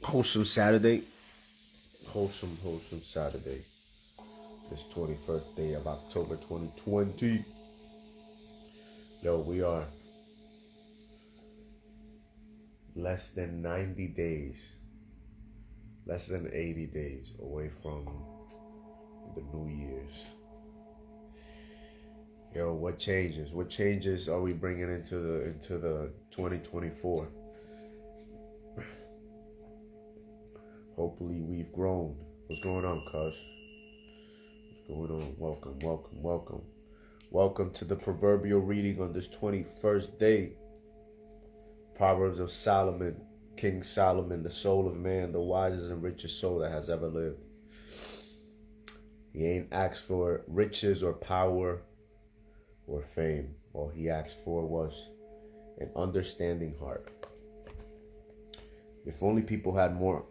Wholesome Saturday. Wholesome Saturday. This 21st day of October 2020. Yo, we are less than 90 days, less than 80 days away from the New Year's. Yo, what changes? What changes are we bringing into the 2024? Hopefully we've grown. What's going on, cuz? What's going on? Welcome. Welcome to the proverbial reading on this 21st day. Proverbs of Solomon, King Solomon, the soul of man, the wisest and richest soul that has ever lived. He ain't asked for riches or power or fame. All he asked for was an understanding heart. If only people had more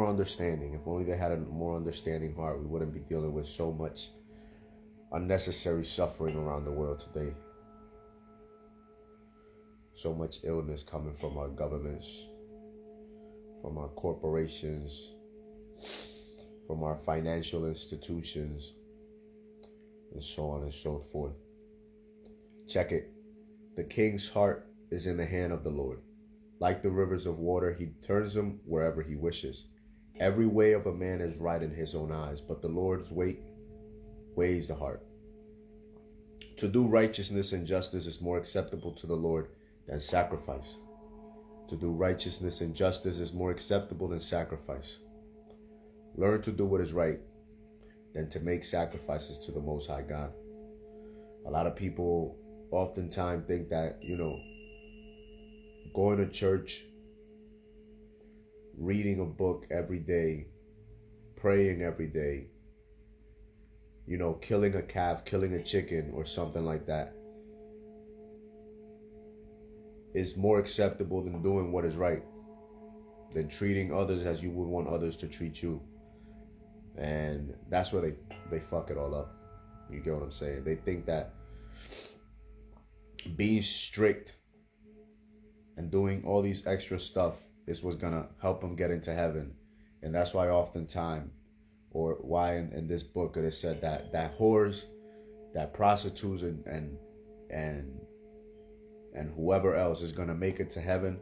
understanding, if only they had a more understanding heart, we wouldn't be dealing with so much unnecessary suffering around the world today. So much illness coming from our governments, from our corporations, from our financial institutions, and so on and so forth. Check it. The king's heart is in the hand of the Lord. Like the rivers of water, he turns them wherever he wishes. Every way of a man is right in his own eyes, but the Lord's weighs the heart. To do righteousness and justice is more acceptable to the Lord than sacrifice. To do righteousness and justice is more acceptable than sacrifice. Learn to do what is right than to make sacrifices to the Most High God. A lot of people oftentimes think that, going to church, reading a book every day, praying every day, killing a calf, killing a chicken or something like that is more acceptable than doing what is right, than treating others as you would want others to treat you. And that's where they fuck it all up. You get what I'm saying? They think that being strict and doing all these extra stuff is what's gonna help them get into heaven. And that's why oftentimes, or why in this book it is said that whores, that prostitutes and whoever else is gonna make it to heaven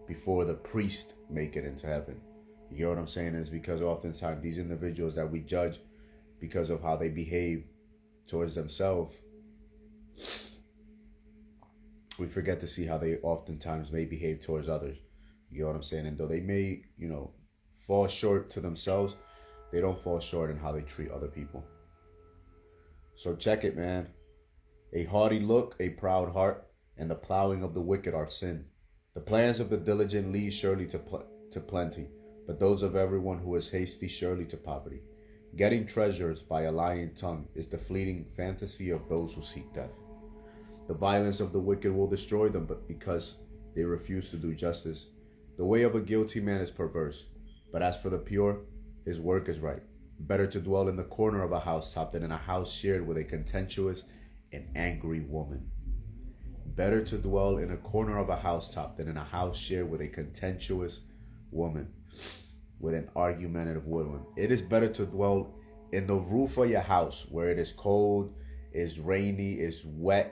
before the priest make it into heaven. You get what I'm saying? It's because oftentimes these individuals that we judge because of how they behave towards themselves, we forget to see how they oftentimes may behave towards others. You know what I'm saying? And though they may, fall short to themselves, they don't fall short in how they treat other people. So check it, man. A haughty look, a proud heart, and the plowing of the wicked are sin. The plans of the diligent lead surely to plenty, but those of everyone who is hasty surely to poverty. Getting treasures by a lying tongue is the fleeting fantasy of those who seek death. The violence of the wicked will destroy them, but because they refuse to do justice. The way of a guilty man is perverse, but as for the pure, his work is right. Better to dwell in the corner of a housetop than in a house shared with a contentious and angry woman. Better to dwell in a corner of a housetop than in a house shared with a contentious woman, with an argumentative woman. It is better to dwell in the roof of your house where it is cold, is rainy, is wet.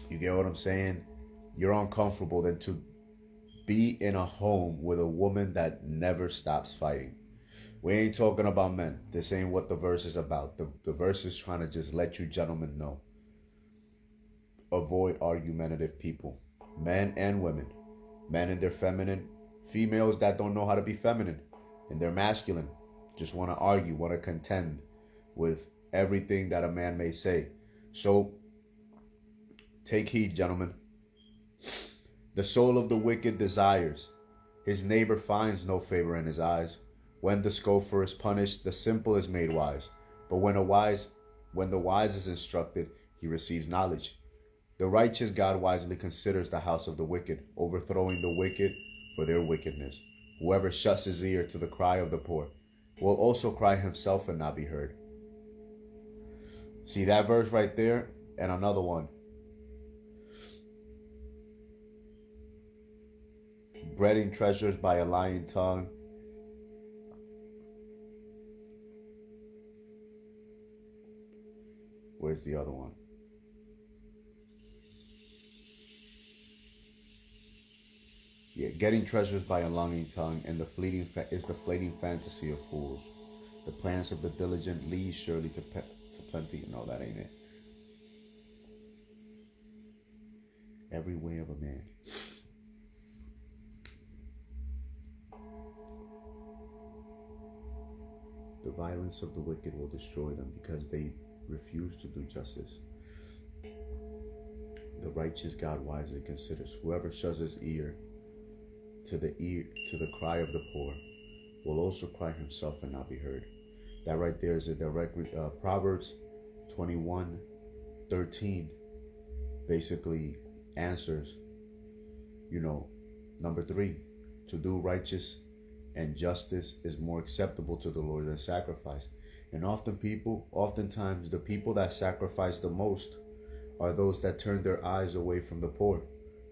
You get what I'm saying? You're uncomfortable than to be in a home with a woman that never stops fighting. We ain't talking about men. This ain't what the verse is about. The verse is trying to just let you gentlemen know. Avoid argumentative people. Men and women. Men in their feminine. Females that don't know how to be feminine. And they're masculine. Just want to argue, want to contend with everything that a man may say. So, take heed, gentlemen. The soul of the wicked desires. His neighbor finds no favor in his eyes. When the scoffer is punished, the simple is made wise. But when the wise is instructed, he receives knowledge. The righteous God wisely considers the house of the wicked, overthrowing the wicked for their wickedness. Whoever shuts his ear to the cry of the poor will also cry himself and not be heard. See that verse right there? And another one. Breading treasures by a lying tongue. Where's the other one? Yeah, getting treasures by a lying tongue, and the fleeting fantasy of fools. The plans of the diligent lead surely to plenty. No, that ain't it. Every way of a man. The violence of the wicked will destroy them because they refuse to do justice. The righteous God wisely considers. Whoever shuts his ear to the cry of the poor will also cry himself and not be heard. That right there is a direct Proverbs 21:13 basically answers, number 3, to do righteous and justice is more acceptable to the Lord than sacrifice. And oftentimes the people that sacrifice the most are those that turn their eyes away from the poor,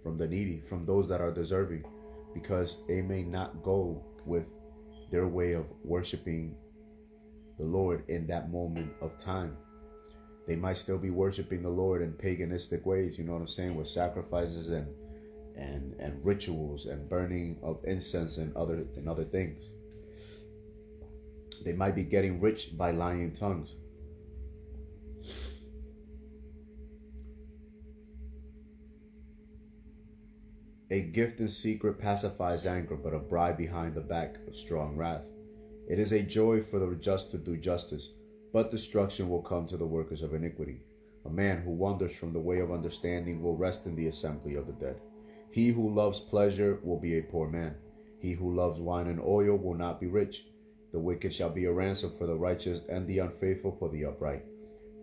from the needy, from those that are deserving, because they may not go with their way of worshiping the Lord in that moment of time. They might still be worshiping the Lord in paganistic ways, with sacrifices and rituals and burning of incense and other things. They might be getting rich by lying tongues. A gift in secret pacifies anger, but a bribe behind the back of strong wrath. It is a joy for the just to do justice, but destruction will come to the workers of iniquity. A man who wanders from the way of understanding will rest in the assembly of the dead. He who loves pleasure will be a poor man. He who loves wine and oil will not be rich. The wicked shall be a ransom for the righteous, and the unfaithful for the upright.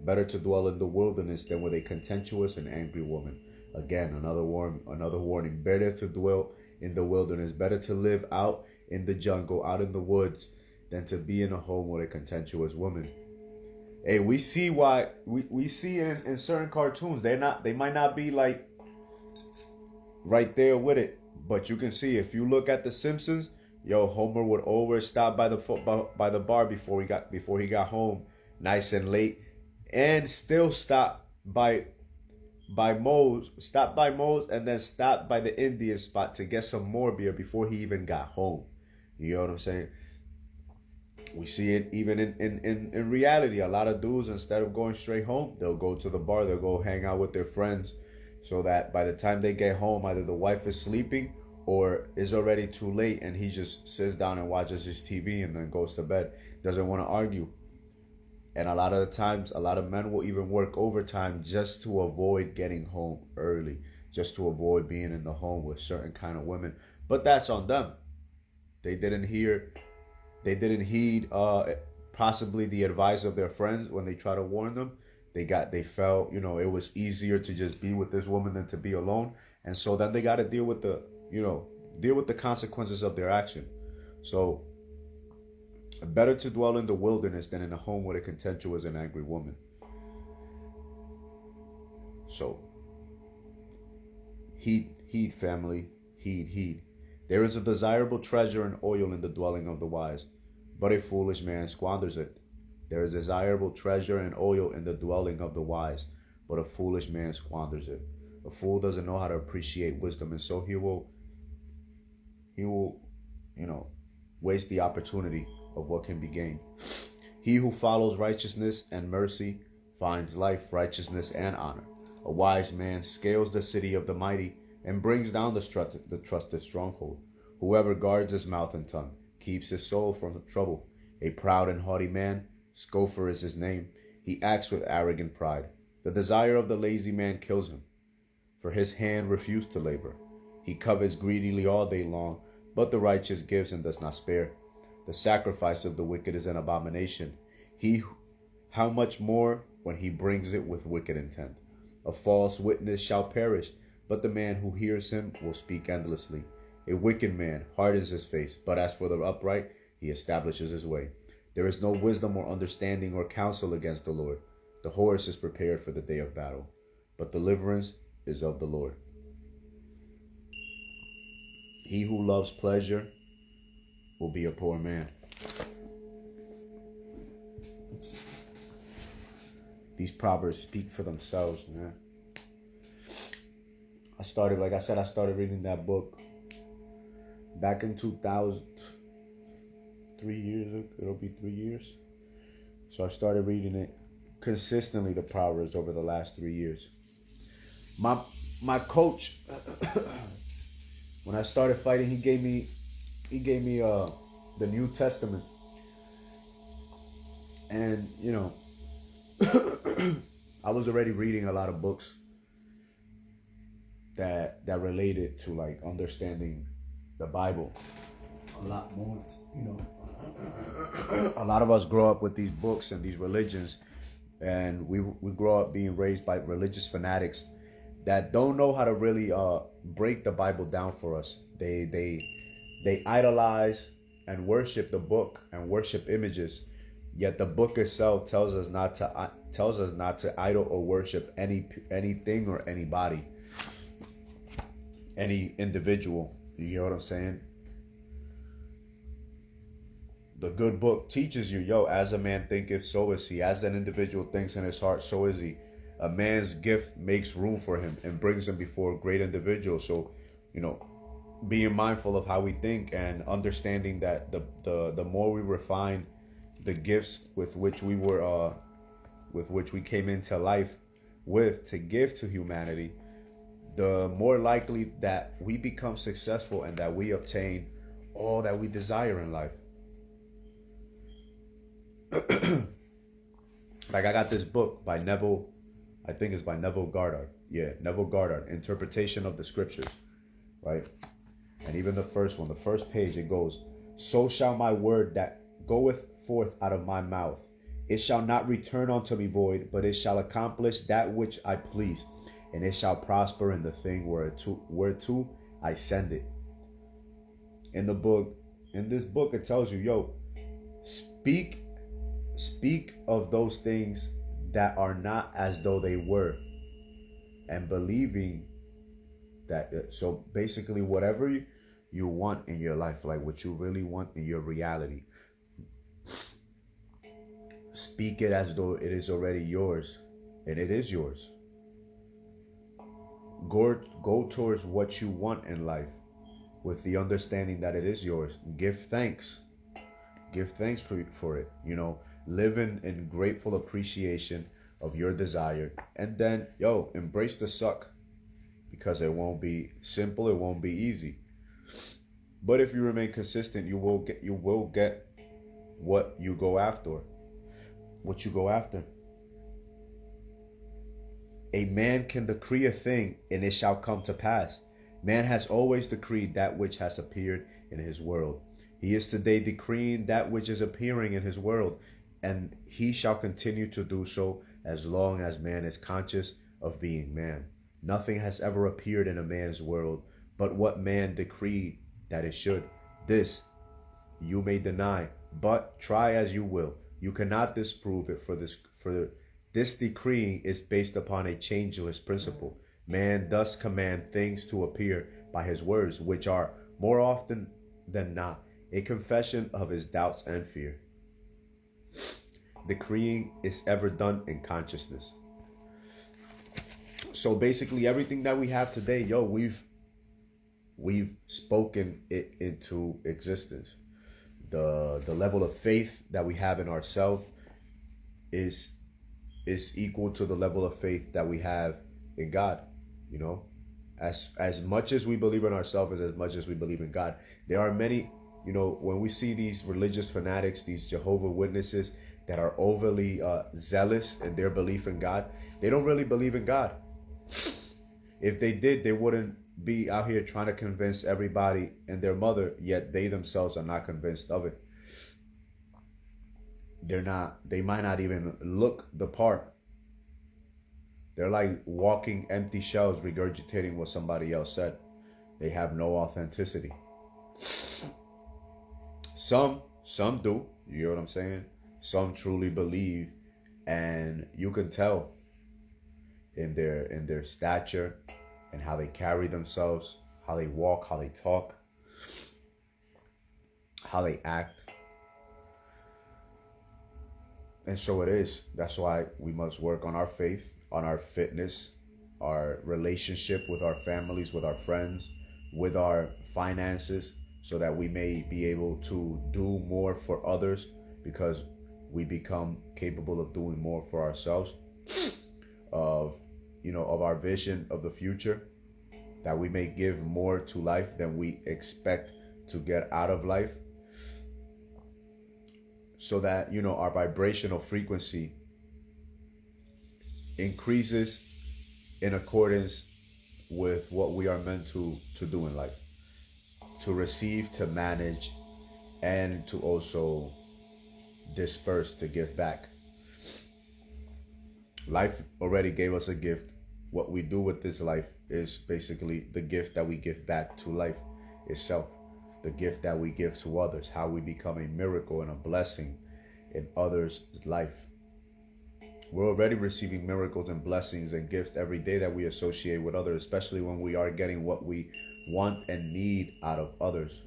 Better to dwell in the wilderness than with a contentious and angry woman. Again, another warning. Better to dwell in the wilderness. Better to live out in the jungle, out in the woods, than to be in a home with a contentious woman. Hey, we see why we see in certain cartoons. They might not be like right there with it, but you can see if you look at The Simpsons, Homer would always stop by the bar before he got home, nice and late, and still stop by Moe's, and then stop by the Indian spot to get some more beer before he even got home. You know what I'm saying? We see it even in reality. A lot of dudes, instead of going straight home, they'll go to the bar, they'll go hang out with their friends, so that by the time they get home, either the wife is sleeping or is already too late, and he just sits down and watches his TV and then goes to bed. Doesn't want to argue. And a lot of the times, a lot of men will even work overtime just to avoid getting home early, just to avoid being in the home with certain kind of women. But that's on them. They didn't heed possibly the advice of their friends when they try to warn them. They felt, it was easier to just be with this woman than to be alone. And so then they got to deal with the consequences of their action. So better to dwell in the wilderness than in a home with a contentious and angry woman. So heed family, heed. There is a desirable treasure and oil in the dwelling of the wise, but a foolish man squanders it. There is desirable treasure and oil in the dwelling of the wise, but a foolish man squanders it. A fool doesn't know how to appreciate wisdom, and so he will, waste the opportunity of what can be gained. He who follows righteousness and mercy finds life, righteousness, and honor. A wise man scales the city of the mighty and brings down the trusted stronghold. Whoever guards his mouth and tongue keeps his soul from trouble. A proud and haughty man, scoffer is his name. He acts with arrogant pride. The desire of the lazy man kills him, for his hand refused to labor. He covets greedily all day long, but the righteous gives and does not spare. The sacrifice of the wicked is an abomination. How much more when he brings it with wicked intent? A false witness shall perish, but the man who hears him will speak endlessly. A wicked man hardens his face, but as for the upright, he establishes his way. There is no wisdom or understanding or counsel against the Lord. The horse is prepared for the day of battle, but deliverance is of the Lord. He who loves pleasure will be a poor man. These proverbs speak for themselves, man. I started reading that book back in 2000, 3 years ago. It'll be 3 years. So I started reading it consistently, the Proverbs, over the last 3 years. My coach, when I started fighting, he gave me the New Testament, and I was already reading a lot of books that related to like understanding the Bible a lot more. A lot of us grow up with these books and these religions, and we grow up being raised by religious fanatics that don't know how to really break the Bible down for us. They idolize and worship the book and worship images, yet the book itself tells us not to idol or worship anything or anybody, any individual. You get what I'm saying? The good book teaches you, as a man thinketh, so is he. As an individual thinks in his heart, so is he. A man's gift makes room for him and brings him before great individuals. So, being mindful of how we think and understanding that the more we refine the gifts with which we came into life to give to humanity, the more likely that we become successful and that we obtain all that we desire in life. Like, I got this book by Neville, I think it's by Neville Goddard. Yeah, Neville Goddard, Interpretation of the Scriptures, right? And even the first page, it goes, "So shall my word that goeth forth out of my mouth, it shall not return unto me void, but it shall accomplish that which I please, and it shall prosper in the thing whereto I send it." In this book, it tells you, speak of those things that are not as though they were, and believing that. So basically, whatever you want in your life, like what you really want in your reality, speak it as though it is already yours, and it is yours. Go towards what you want in life with the understanding that it is yours. Give thanks for it. Live in grateful appreciation of your desire, and then embrace the suck, because it won't be simple, it won't be easy. But if you remain consistent, you will get what you go after. A man can decree a thing, and it shall come to pass. Man has always decreed that which has appeared in his world. He is today decreeing that which is appearing in his world, and he shall continue to do so as long as man is conscious of being man. Nothing has ever appeared in a man's world but what man decreed that it should. This you may deny, but try as you will, you cannot disprove it, for this decreeing is based upon a changeless principle. Man thus command things to appear by his words, which are, more often than not, a confession of his doubts and fear. Decreeing is ever done in consciousness. So basically, everything that we have today, we've spoken it into existence. The level of faith that we have in ourselves is equal to the level of faith that we have in God. As much as we believe in ourselves as much as we believe in God. There are many, when we see these religious fanatics, these Jehovah's Witnesses that are overly zealous in their belief in God, they don't really believe in God. If they did, they wouldn't be out here trying to convince everybody and their mother, yet they themselves are not convinced of it. They might not even look the part. They're like walking empty shells regurgitating what somebody else said. They have no authenticity. Some do, you know what I'm saying? Some truly believe, and you can tell in their stature and how they carry themselves, how they walk, how they talk. how they act. And so it is. That's why we must work on our faith, on our fitness, our relationship with our families, with our friends, with our finances, so that we may be able to do more for others, because we become capable of doing more for ourselves, of of our vision of the future, that we may give more to life than we expect to get out of life, so that our vibrational frequency increases in accordance with what we are meant to do in life, to receive, to manage, and to also disperse, to give back. Life already gave us a gift. What we do with this life is basically the gift that we give back to life itself, the gift that we give to others, how we become a miracle and a blessing in others' life. We're already receiving miracles and blessings and gifts every day that we associate with others, especially when we are getting what we want and need out of others.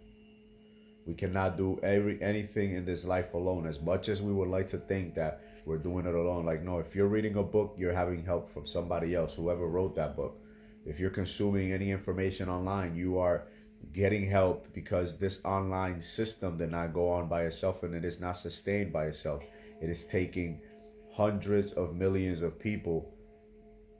We cannot do anything in this life alone, as much as we would like to think that we're doing it alone. Like, no, if you're reading a book, you're having help from somebody else, whoever wrote that book. If you're consuming any information online, you are getting help, because this online system did not go on by itself, and it is not sustained by itself. It is taking hundreds of millions of people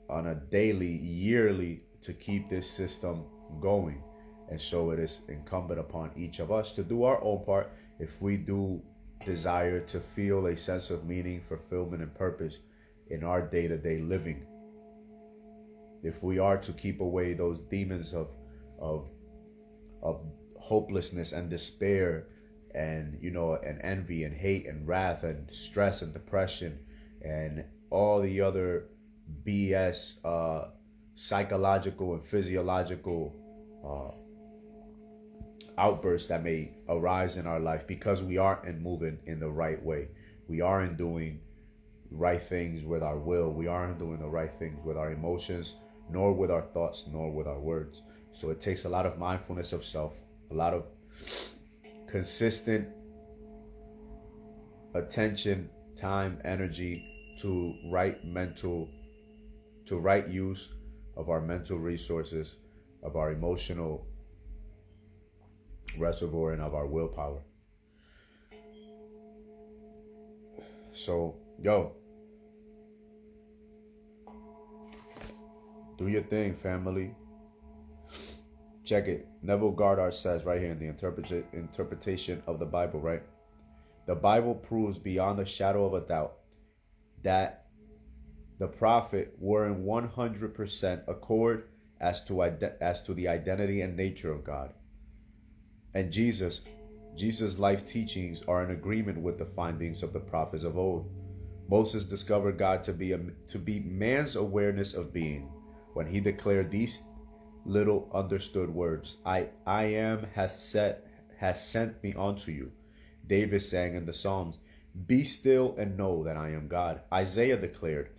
on a daily, yearly, to keep this system going. And so it is incumbent upon each of us to do our own part, if we do desire to feel a sense of meaning, fulfillment, and purpose in our day-to-day living. If we are to keep away those demons of hopelessness and despair, and and envy and hate and wrath and stress and depression and all the other BS, psychological and physiological outbursts that may arise in our life, because we aren't moving in the right way. We aren't doing right things with our will. We aren't doing the right things with our emotions, nor with our thoughts, nor with our words. So it takes a lot of mindfulness of self, a lot of consistent attention, time, energy to right use of our mental resources, of our emotional reservoir, and of our willpower. So, do your thing, family. Check it. Neville Goddard says right here in the interpretation of the Bible, right? The Bible proves beyond a shadow of a doubt that the prophet were in 100% accord as to the identity and nature of God. And Jesus' life teachings are in agreement with the findings of the prophets of old. Moses discovered God to be man's awareness of being when he declared these little understood words: I am has sent me unto you. David sang in the Psalms, be still and know that I am God. Isaiah declared,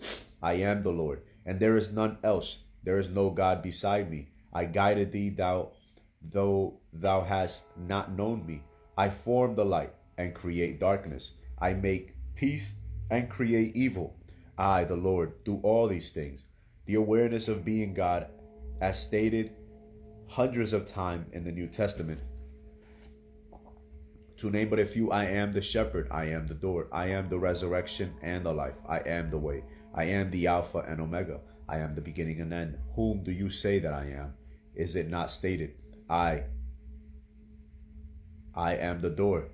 I am the Lord, and there is none else. There is no God beside me. I guided thee, though thou hast not known me. I form the light and create darkness. I make peace and create evil. I, the Lord, do all these things. The awareness of being God, as stated hundreds of times in the New Testament. To name but a few: I am the shepherd, I am the door, I am the resurrection and the life, I am the way, I am the Alpha and Omega, I am the beginning and end. Whom do you say that I am? Is it not stated, I am the door,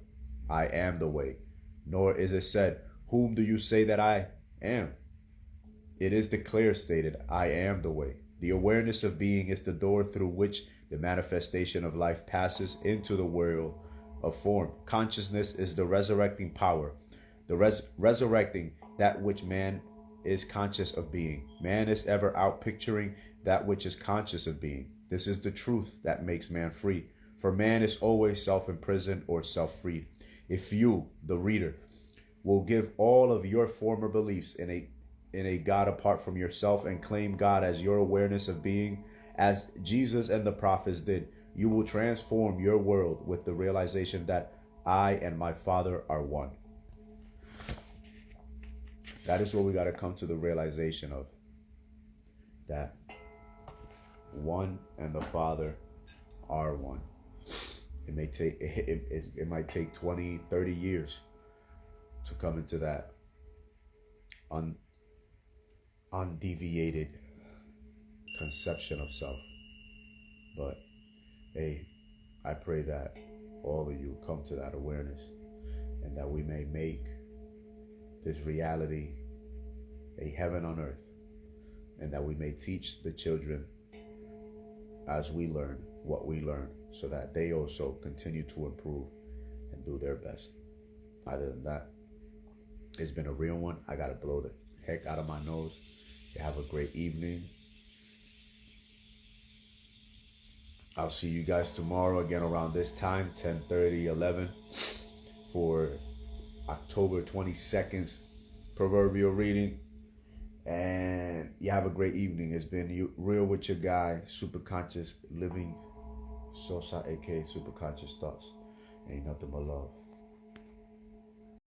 I am the way? Nor is it said, whom do you say that I am? It is declared, stated, I am the way. The awareness of being is the door through which the manifestation of life passes into the world of form. Consciousness is the resurrecting power, the resurrecting that which man is conscious of being. Man is ever out picturing that which is conscious of being. This is the truth that makes man free, for man is always self-imprisoned or self-freed. If you, the reader, will give all of your former beliefs in a God apart from yourself and claim God as your awareness of being, as Jesus and the prophets did, You will transform your world with the realization that I and my Father are one. That is what we got to come to the realization of. That one and the Father are one. It may take it might take 20, 30 years to come into that undeviated conception of self. But hey, I pray that all of you come to that awareness, and that we may make this reality a heaven on earth, and that we may teach the children as we learn what we learn, so that they also continue to improve and do their best. Other than that, it's been a real one. I gotta blow the heck out of my nose. You have a great evening. I'll see you guys tomorrow again around this time, 10:30, 11, for October 22nd's proverbial reading. And you have a great evening. It's been real with your guy, Super Conscious Living Sosa, aka Super Conscious Thoughts. Ain't nothing but love.